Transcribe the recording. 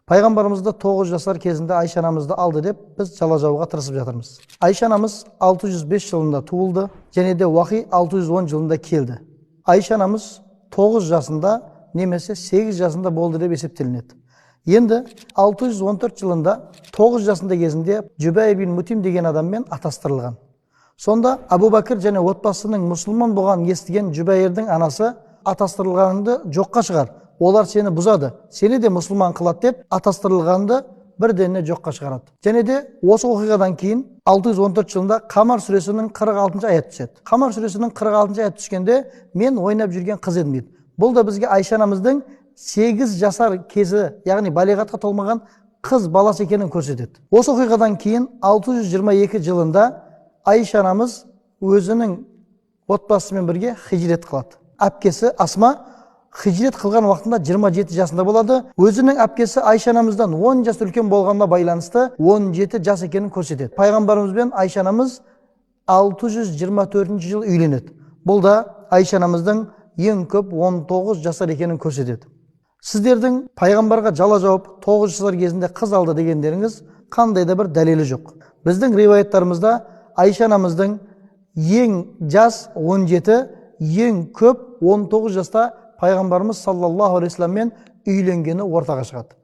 Пайғамбарымызды 9 жасар кезінде Айша анамызды алды деп біз жала жабуға тырысып жатырмыз. Айша анамыз 605 жылында туылды, және де Уахи 610 жылында келді. Айша анамыз 9 жасында немесе 8 жасында болды деп есептелінеді. Енді 614 жылында 9 жасында кезінде Жүбәй бин Мутим деген адаммен атастырылған. Сонда Абу Бәкір және отбасының мұсылман болғанын естіген Жүбәйірдің анасы атастырылғаныңды жоққа шығар. Олар сені бұзады, сені де мұсылман қылады деп атастырылғанды бірденне жоққа шығарады. Және де осы оқиғадан кейін 614 жылында Қамар сүресінің 46 аят түседі. Қамар сүресінің 46 аят түскенде мен ойнап жүрген қыз едім дейді. Бұл да бізге Айша анамыздың 8 жасар кезі, яғни балиғатқа толмаған қыз баласы екенін көрсетеді. Осы оқиғадан кейін 622 жылында Айша анамыз өзінің отбасымен бірге хижрет қылады. Әпкесі Асма хижрет қылған уақытында 27 жасында болады. Өзінің әпкесі Айша анамыздан 10 жас үлкен болғанына байланысты 17 жас екенін көрсетеді. Пайғамбарымызбен Айша анамыз 624 жыл үйленеді. Бұл да Айша анамыздың ең көп 19 жасар екенін көрсетеді. Сіздердің пайғамбарға жала жауып 9 жасар кезінде қыз алды дегендеріңіз қандай да бір дәлелі жоқ. Біздің риуаяттарымызда Айша анамыздың ең жас 17, ең көп 19 жаста пайғамбарымыз саллаллаху алейхи вассаламмен үйленгені ортаға шығады.